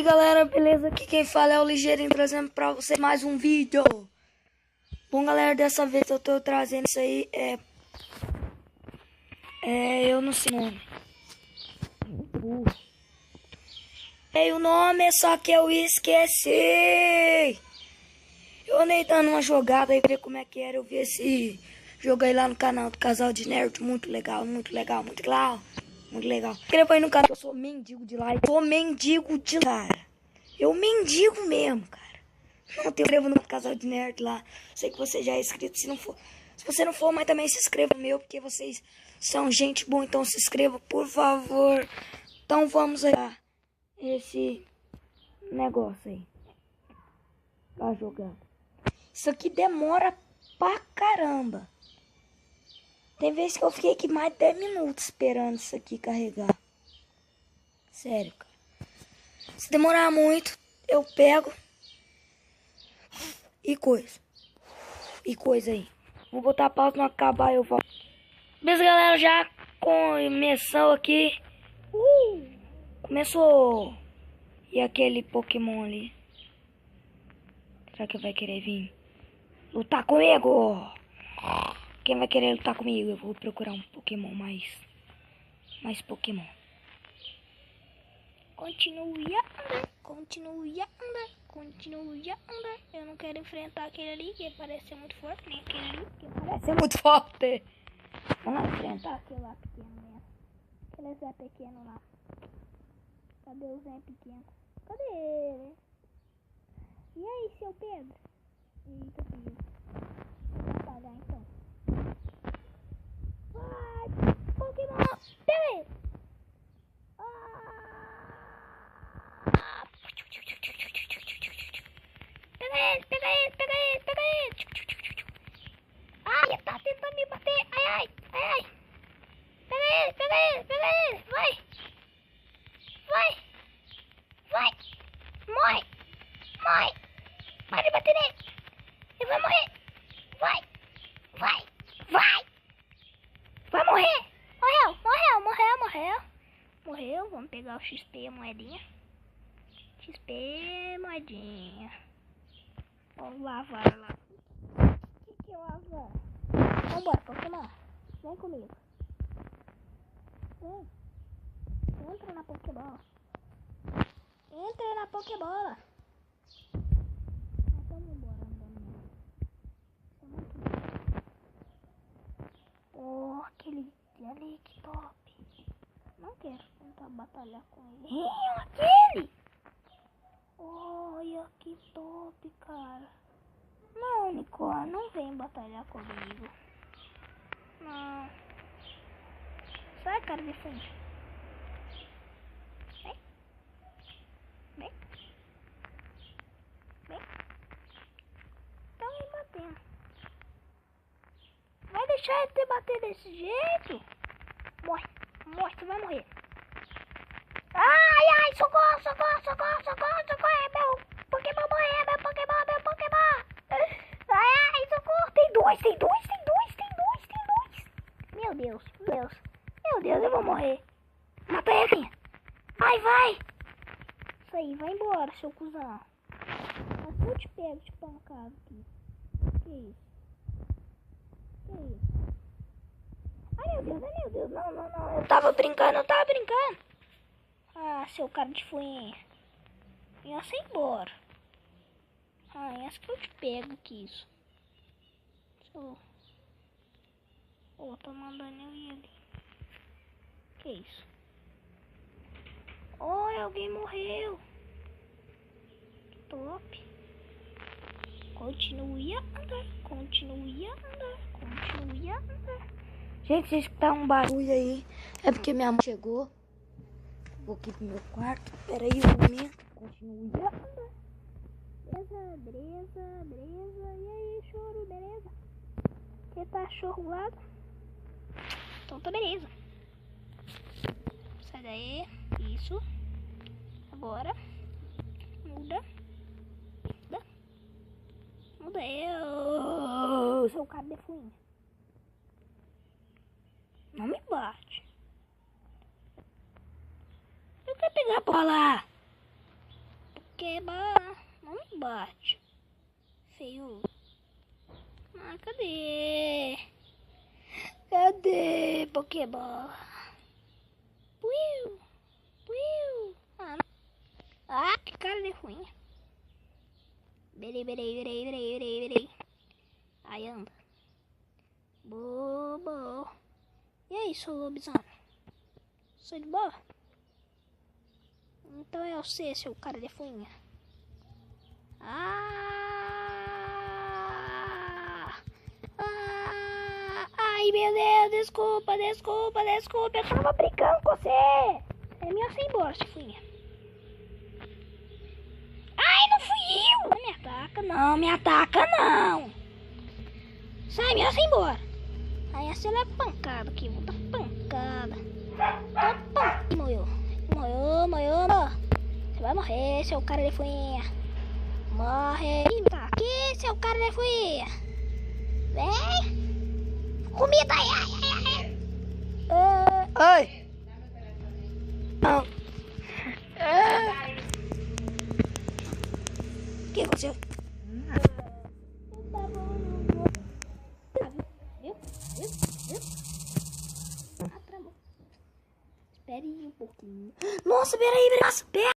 Galera, beleza? Aqui quem fala é o Ligeirinho, trazendo pra vocês mais um vídeo. Bom, galera, dessa vez eu tô trazendo isso aí, eu não sei o nome. Sei o nome, só que eu esqueci. Eu andei dando uma jogada aí, ver como é que era, eu vi esse jogo aí lá no canal do Casal de Nerd, muito legal, muito legal, muito legal. Muito legal. Inscreva aí no canal, eu sou mendigo de like, sou mendigo de cara. Eu mendigo mesmo, cara. Não te inscreva no Casal de Nerd lá. Sei que você já é inscrito. Se você não for, mas também se inscreva no meu, porque vocês são gente boa. Então se inscreva, por favor. Então vamos lá. Esse negócio aí. Tá jogando. Isso aqui demora pra caramba. Tem vezes que eu fiquei aqui mais de 10 minutos esperando isso aqui carregar. Sério, cara. Se demorar muito, eu pego e coisa. E coisa aí. Vou botar a pausa, não acabar, eu volto. Beleza, galera, já começou aqui. Começou. E aquele Pokémon ali? Será que vai querer vir lutar comigo? Quem vai querer lutar comigo? Eu vou procurar um Pokémon mais Pokémon. Continue a andar, continue a andar, continue a andar. Eu não quero enfrentar aquele ali que parece ser muito forte, nem aquele ali que parece ser muito forte. Vamos enfrentar aquele lá pequeno mesmo. Aquele Zé pequeno lá. Cadê o Zé pequeno? Cadê ele? E aí, seu Pedro? Eita, filho. Vou apagar então. Vai, Pokémon! Pega ele! Pega ele! Ai, ele tá tentando me bater! Ai! Pega ele! Vai! Morre! Para de bater nele! Ele vai morrer! Vai! Vai morrer! Morreu, vamos pegar o XP, a moedinha. XP, moedinha. Vamos lavar lá. O que é lavar? Vambora, Pokémon. Vem comigo. Vem. Entra na Pokébola. Vamos embora andando mesmo. Oh, aquele ali, que top. Não quero tentar batalhar com ele. Aquele! Olha que top, cara. Não, Nicole, não vem batalhar comigo. Não. Sai, cara, de frente. Vem. Então me batendo. Vai deixar ele te bater desse jeito? Morre, tu vai morrer. Ai, socorro. É meu Pokémon morrer, meu Pokémon. Ai, socorro. Tem dois. Meu Deus, eu vou morrer. Mata ele. Vai. Isso aí, vai embora, seu cuzão. Mas eu te pego de pancada aqui. Que isso? Ai, meu Deus. Não. Eu tava brincando. Ah, seu cara de fuinha. Venha-se embora. Essa que eu te pego aqui, isso. Tô mandando eu ir ali. Que isso? Alguém morreu. Que top. Continue a andar. Gente, se escutar um barulho aí, é porque minha mãe chegou. Vou aqui pro meu quarto. Pera aí um momento. Continue a andar. Beleza. E aí, choro, beleza? Você tá chorrulado? Então tá beleza. Sai daí. Isso. Agora. Muda eu. Seu cara de fuinha. Não me bate. Eu quero pegar a bola. Pokébola. Não me bate. Feio. Ah, cadê? Cadê Pokébola? Puiu. Puiu. Ah, que cara de ruim. Berei. Aí anda. Bobo. E aí, seu lobisomem? Sou de boa? Então é você, seu cara de fuinha. Ai, meu Deus, desculpa. Eu tava brincando com você. É melhor você ir embora, sua fuinha. Ai, não fui eu. Não me ataca não. Sai, melhor você ir embora. Aí você leva pancada aqui, vou dar pancada. Morreu. Você vai morrer, seu cara de fuinha. Morre. Tá aqui, seu cara de fuinha. Vem. Comida. Oi. Não. O que aconteceu? Viu? Espere um pouquinho. Nossa, peraí.